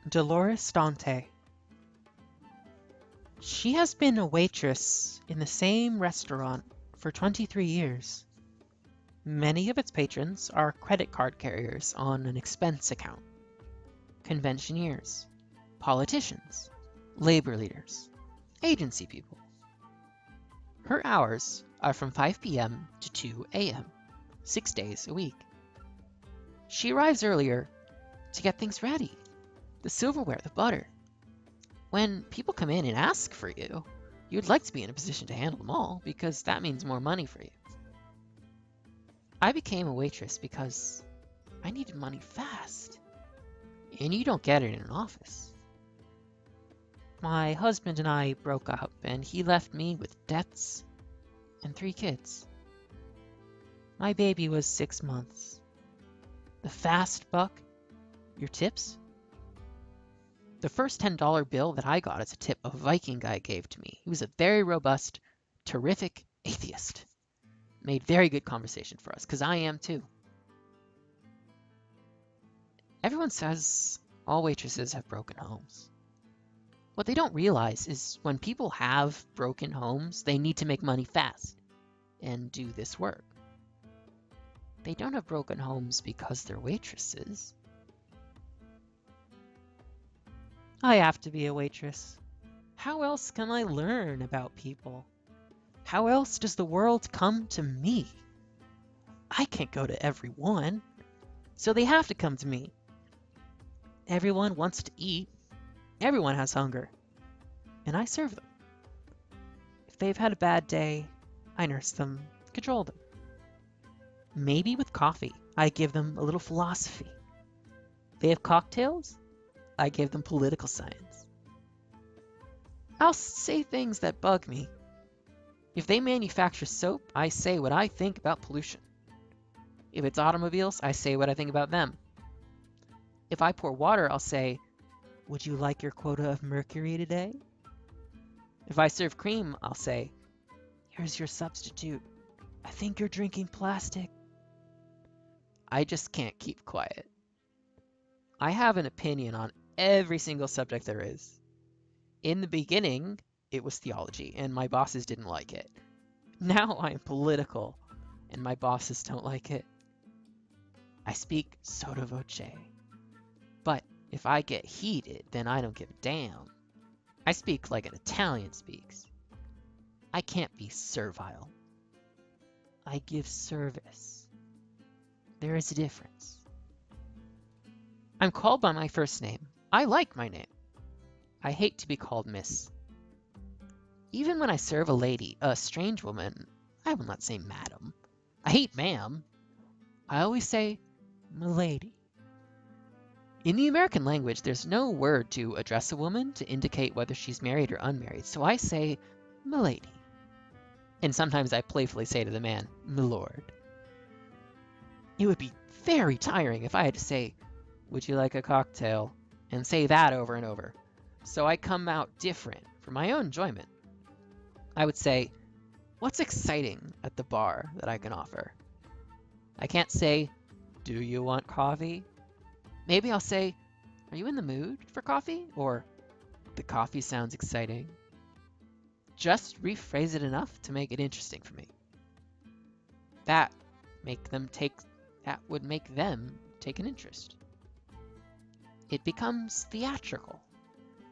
Dolores Dante. She has been a waitress in the same restaurant for 23 years. Many of its patrons are credit card carriers on an expense account, conventioneers, politicians, labor leaders, agency people. Her hours are from 5 p.m. to 2 a.m., 6 days a week. She arrives earlier to get things ready, the silverware, the butter. When people come in and ask for you, you'd like to be in a position to handle them all because that means more money for you. I became a waitress because I needed money fast, and you don't get it in an office. My husband and I broke up, and he left me with debts and 3 kids. My baby was 6 months. The fast buck, your tips? The first $10 bill that I got as a tip a Viking guy gave to me. He was a very robust, terrific atheist. Made very good conversation for us, because I am too. Everyone says all waitresses have broken homes. What they don't realize is when people have broken homes, they need to make money fast and do this work. They don't have broken homes because they're waitresses. I have to be a waitress. How else can I learn about people? How else does the world come to me? I can't go to everyone, so they have to come to me. Everyone wants to eat. Everyone has hunger, and I serve them. If they've had a bad day, I nurse them, control them. Maybe with coffee, I give them a little philosophy. They have cocktails, I give them political science. I'll say things that bug me. If they manufacture soap, I say what I think about pollution. If it's automobiles, I say what I think about them. If I pour water, I'll say, would you like your quota of mercury today? If I serve cream, I'll say, here's your substitute. I think you're drinking plastic. I just can't keep quiet. I have an opinion on every single subject there is. In the beginning, it was theology, and my bosses didn't like it. Now I am political, and my bosses don't like it. I speak sotto voce. But if I get heated, then I don't give a damn. I speak like an Italian speaks. I can't be servile. I give service. There is a difference. I'm called by my first name. I like my name. I hate to be called miss. Even when I serve a lady, a strange woman, I will not say madam. I hate ma'am. I always say m'lady. In the American language, there's no word to address a woman to indicate whether she's married or unmarried, so I say m'lady. And sometimes I playfully say to the man, m'lord. It would be very tiring if I had to say, would you like a cocktail? And say that over and over. So I come out different for my own enjoyment. I would say, what's exciting at the bar that I can offer? I can't say, do you want coffee? Maybe I'll say, are you in the mood for coffee? Or, the coffee sounds exciting. Just rephrase it enough to make it interesting for me. That would make them take an interest. It becomes theatrical,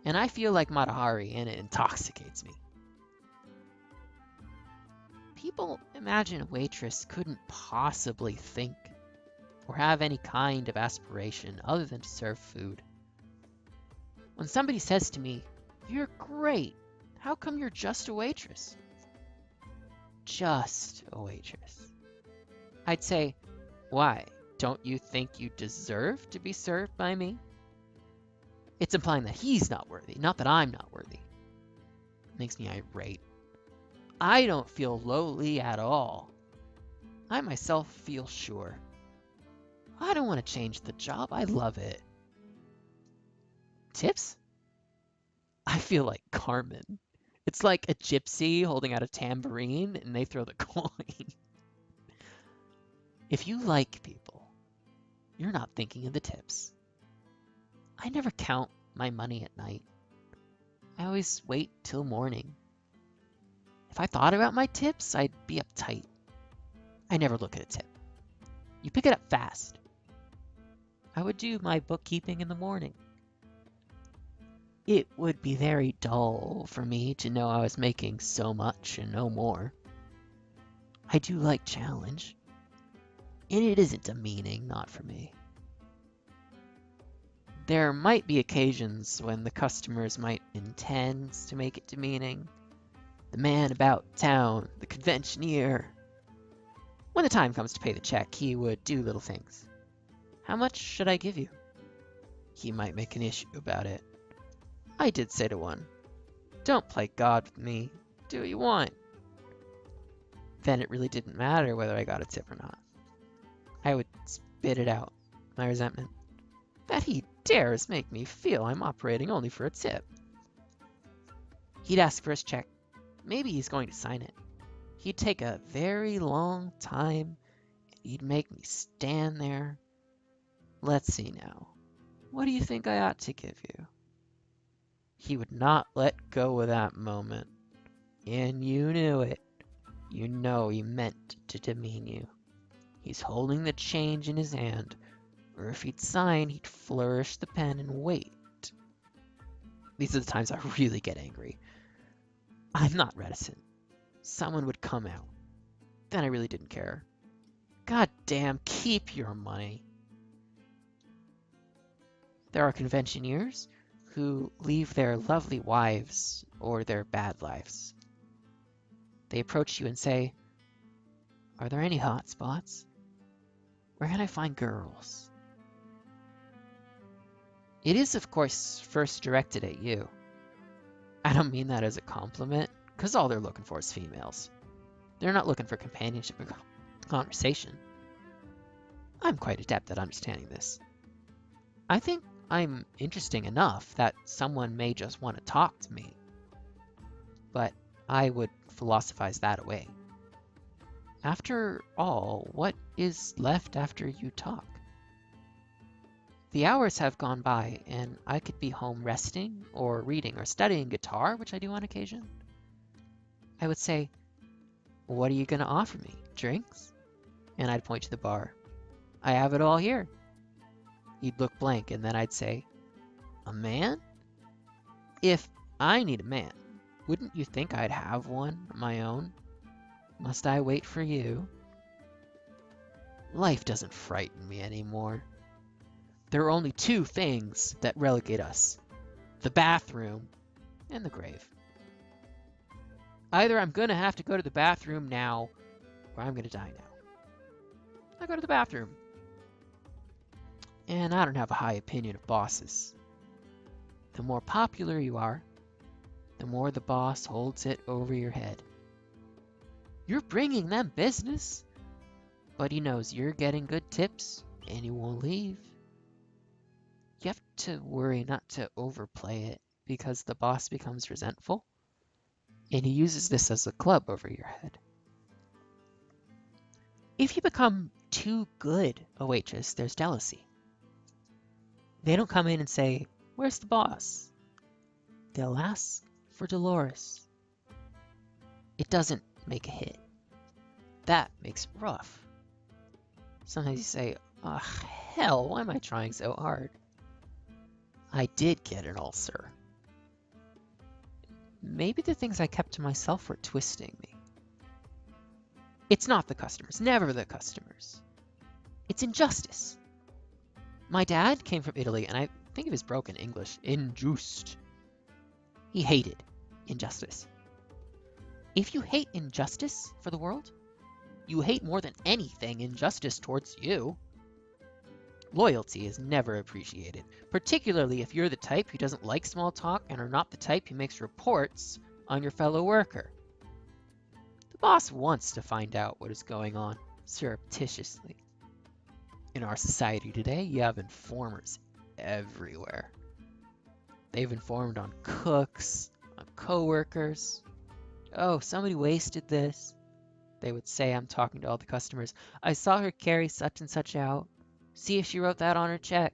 and I feel like Mata Hari and it intoxicates me. People imagine a waitress couldn't possibly think or have any kind of aspiration other than to serve food. When somebody says to me, you're great, how come you're just a waitress? Just a waitress. I'd say, why? Don't you think you deserve to be served by me? It's implying that he's not worthy, not that I'm not worthy. It makes me irate. I don't feel lowly at all. I myself feel sure. I don't want to change the job. I love it. Tips? I feel like Carmen. It's like a gypsy holding out a tambourine and they throw the coin. If you like people, you're not thinking of the tips. I never count my money at night. I always wait till morning. If I thought about my tips, I'd be uptight. I never look at a tip. You pick it up fast. I would do my bookkeeping in the morning. It would be very dull for me to know I was making so much and no more. I do like challenge, and it isn't demeaning, not for me. There might be occasions when the customers might intend to make it demeaning. The man about town, the conventioneer. When the time comes to pay the check, he would do little things. How much should I give you? He might make an issue about it. I did say to one, don't play God with me. Do what you want. Then it really didn't matter whether I got a tip or not. I would spit it out, my resentment. That he dares make me feel I'm operating only for a tip. He'd ask for his check. Maybe he's going to sign it. He'd take a very long time. He'd make me stand there. Let's see now. What do you think I ought to give you? He would not let go of that moment. And you knew it. You know he meant to demean you. He's holding the change in his hand, or if he'd sign, he'd flourish the pen and wait. These are the times I really get angry. I'm not reticent. Someone would come out. Then I really didn't care. God damn, keep your money. There are conventioneers who leave their lovely wives or their bad lives. They approach you and say, are there any hot spots? Where can I find girls? It is, of course, first directed at you. I don't mean that as a compliment, because all they're looking for is females. They're not looking for companionship or conversation. I'm quite adept at understanding this. I think I'm interesting enough that someone may just want to talk to me. But I would philosophize that away. After all, what is left after you talk? The hours have gone by, and I could be home resting, or reading, or studying guitar, which I do on occasion. I would say, what are you going to offer me? Drinks? And I'd point to the bar. I have it all here. He'd look blank, and then I'd say, a man? If I need a man, wouldn't you think I'd have one of my own? Must I wait for you? Life doesn't frighten me anymore. There are only two things that relegate us: the bathroom and the grave. Either I'm going to have to go to the bathroom now, or I'm going to die now. I go to the bathroom. And I don't have a high opinion of bosses. The more popular you are, the more the boss holds it over your head. You're bringing them business, but he knows you're getting good tips and he won't leave. You have to worry not to overplay it because the boss becomes resentful, and he uses this as a club over your head. If you become too good a waitress, there's jealousy. They don't come in and say, where's the boss? They'll ask for Dolores. It doesn't make a hit. That makes it rough. Sometimes you say, oh, hell, why am I trying so hard? I did get an ulcer. Maybe the things I kept to myself were twisting me. It's not the customers, never the customers. It's injustice. My dad came from Italy, and I think of his broken English, injuste. He hated injustice. If you hate injustice for the world, you hate more than anything injustice towards you. Loyalty is never appreciated, particularly if you're the type who doesn't like small talk and are not the type who makes reports on your fellow worker. The boss wants to find out what is going on surreptitiously. In our society today, you have informers everywhere. They've informed on cooks, on coworkers. Oh, somebody wasted this. They would say, I'm talking to all the customers. I saw her carry such and such out. See if she wrote that on her check.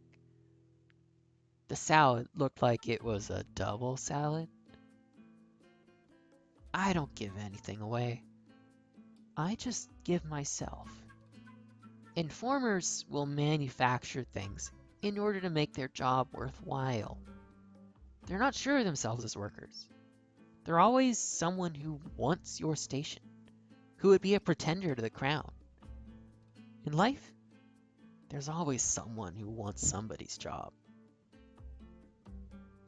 The salad looked like it was a double salad. I don't give anything away. I just give myself. Informers will manufacture things in order to make their job worthwhile. They're not sure of themselves as workers. They're always someone who wants your station, who would be a pretender to the crown. In life, there's always someone who wants somebody's job.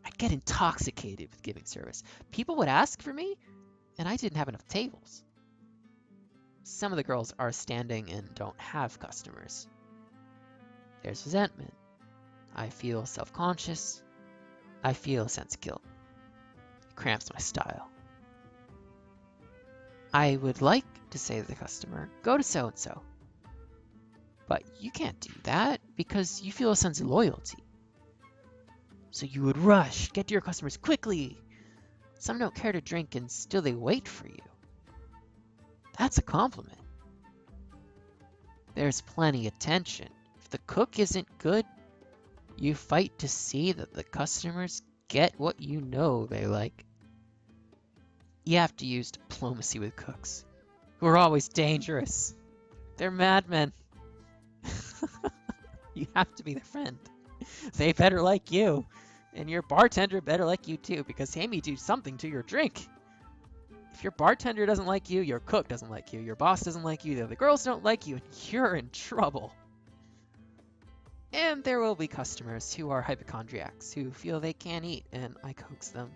I'd get intoxicated with giving service. People would ask for me, and I didn't have enough tables. Some of the girls are standing and don't have customers. There's resentment. I feel self-conscious. I feel a sense of guilt. It cramps my style. I would like to say to the customer, go to so-and-so. But you can't do that because you feel a sense of loyalty. So you would rush, get to your customers quickly. Some don't care to drink and still they wait for you. That's a compliment. There's plenty of tension. If the cook isn't good, you fight to see that the customers get what you know they like. You have to use diplomacy with cooks, who are always dangerous. They're madmen. You have to be their friend. They better like you, and your bartender better like you too, because they may do something to your drink. If your bartender doesn't like you, your cook doesn't like you, your boss doesn't like you, the girls don't like you, and you're in trouble. And there will be customers who are hypochondriacs, who feel they can't eat, and I coax them.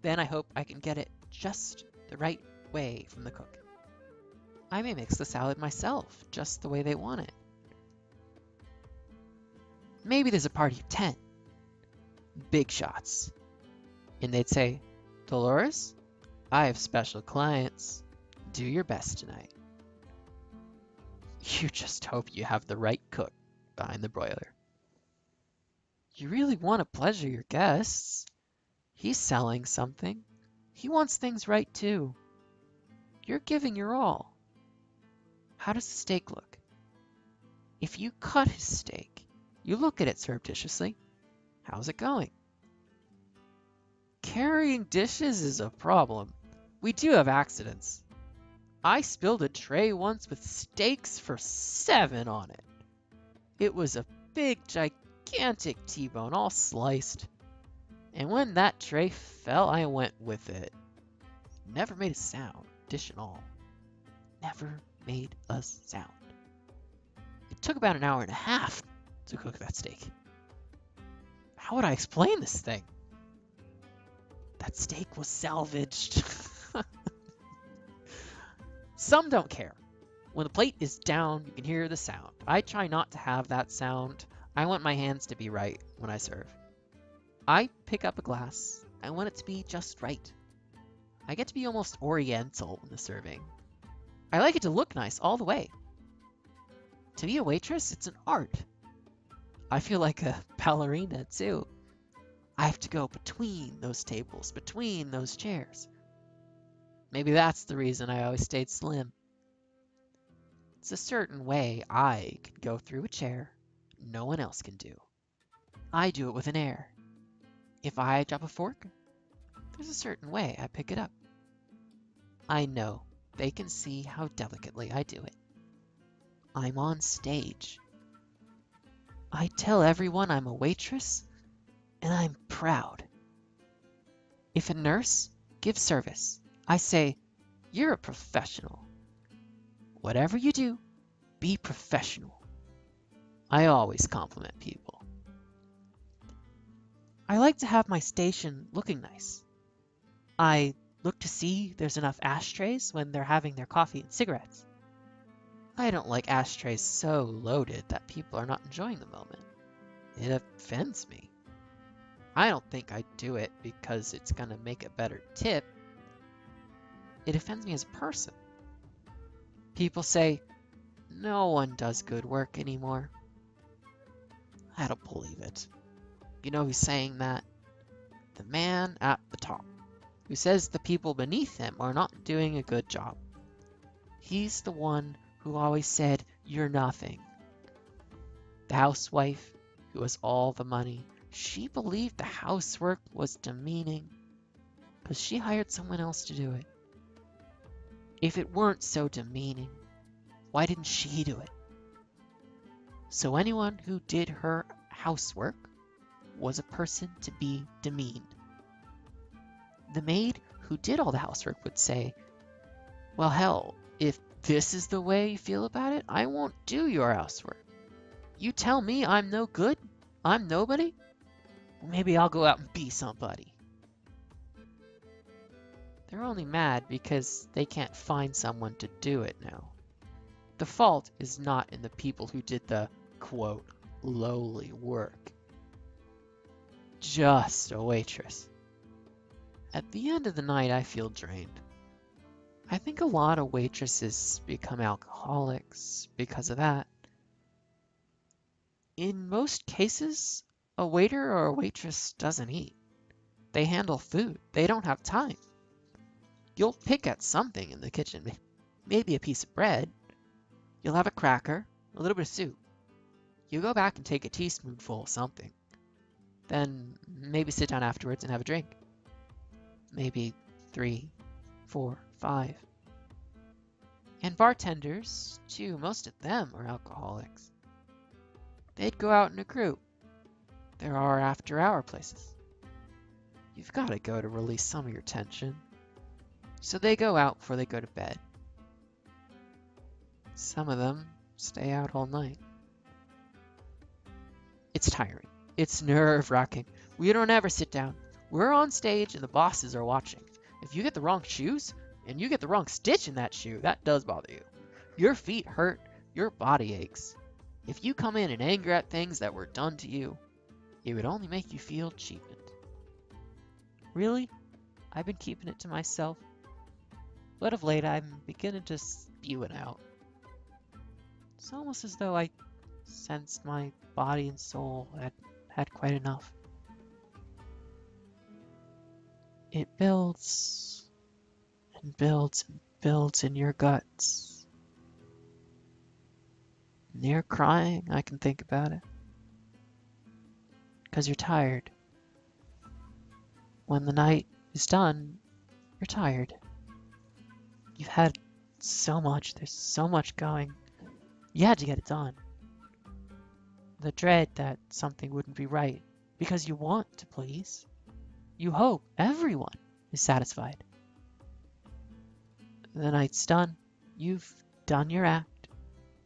Then I hope I can get it just the right way from the cook. I may mix the salad myself, just the way they want it. Maybe there's a party of 10. Big shots. And they'd say, Dolores, I have special clients. Do your best tonight. You just hope you have the right cook behind the broiler. You really want to pleasure your guests. He's selling something. He wants things right too. You're giving your all. How does the steak look? If you cut his steak, you look at it surreptitiously. How's it going? Carrying dishes is a problem. We do have accidents. I spilled a tray once with steaks for 7 on it. It was a big, gigantic T-bone, all sliced. And when that tray fell, I went with it. Never made a sound, dish and all. Never made a sound. It took about an hour and a half to cook that steak. How would I explain this thing? That steak was salvaged. Some don't care. When the plate is down, you can hear the sound. I try not to have that sound. I want my hands to be right when I serve. I pick up a glass. I want it to be just right. I get to be almost oriental in the serving. I like it to look nice all the way. To be a waitress, it's an art. I feel like a ballerina too. I have to go between those tables, between those chairs. Maybe that's the reason I always stayed slim. It's a certain way I can go through a chair no one else can do. I do it with an air. If I drop a fork, there's a certain way I pick it up. I know they can see how delicately I do it. I'm on stage. I tell everyone I'm a waitress, and I'm proud. If a nurse gives service, I say, you're a professional. Whatever you do, be professional. I always compliment people. I like to have my station looking nice. I look to see there's enough ashtrays when they're having their coffee and cigarettes. I don't like ashtrays so loaded that people are not enjoying the moment. It offends me. I don't think I do it because it's going to make a better tip. It offends me as a person. People say, no one does good work anymore. I don't believe it. You know who's saying that? The man at the top, who says the people beneath him are not doing a good job. He's the one who always said, you're nothing. The housewife, who has all the money, She believed the housework was demeaning because she hired someone else to do it. If it weren't so demeaning, why didn't she do it? So anyone who did her housework was a person to be demeaned. The maid who did all the housework would say, well, hell, if this is the way you feel about it, I won't do your housework. You tell me I'm no good? I'm nobody? Well, maybe I'll go out and be somebody. They're only mad because they can't find someone to do it now. The fault is not in the people who did the, quote, lowly work. Just a waitress. At the end of the night, I feel drained. I think a lot of waitresses become alcoholics because of that. In most cases, a waiter or a waitress doesn't eat. They handle food. They don't have time. You'll pick at something in the kitchen, maybe a piece of bread. You'll have a cracker, a little bit of soup. You go back and take a teaspoonful of something. Then maybe sit down afterwards and have a drink. Maybe 3, 4, 5. And bartenders, too, most of them are alcoholics. They'd go out in a group. There are after-hour places. You've got to go to release some of your tension. So they go out before they go to bed. Some of them stay out all night. It's tiring. It's nerve-wracking. We don't ever sit down. We're on stage and the bosses are watching. If you get the wrong shoes and you get the wrong stitch in that shoe, that does bother you. Your feet hurt. Your body aches. If you come in anger at things that were done to you, it would only make you feel cheapened. Really? I've been keeping it to myself. But of late, I'm beginning to spew it out. It's almost as though I sensed my body and soul had quite enough. It builds and builds and builds in your guts. Near crying, I can think about it. Because you're tired. When the night is done, you're tired. You've had so much, there's so much going. You had to get it done. The dread that something wouldn't be right because you want to please. You hope everyone is satisfied. The night's done. You've done your act.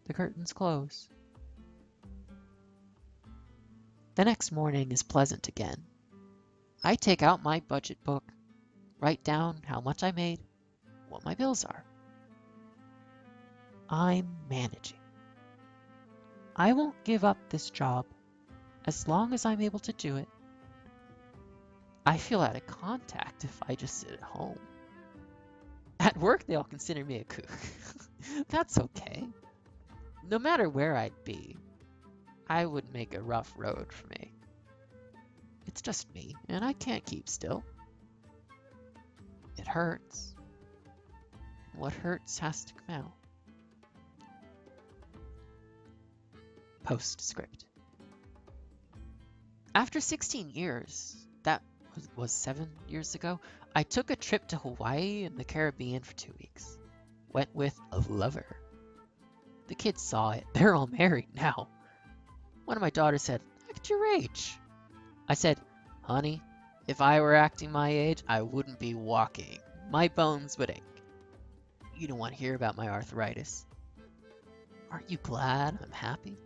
The curtains close. The next morning is pleasant again. I take out my budget book, write down how much I made, what my bills are. I'm managing. I won't give up this job as long as I'm able to do it. I feel out of contact if I just sit at home. At work, they all consider me a kook. That's okay. No matter where I'd be, I would make a rough road for me. It's just me, and I can't keep still. It hurts. What hurts has to come out. Postscript. After 16 years, that was 7 years ago, I took a trip to Hawaii and the Caribbean for 2 weeks. Went with a lover. The kids saw it. They're all married now. One of my daughters said, "Look at your age." I said, "Honey, if I were acting my age, I wouldn't be walking. My bones would ache." You don't want to hear about my arthritis. Aren't you glad I'm happy?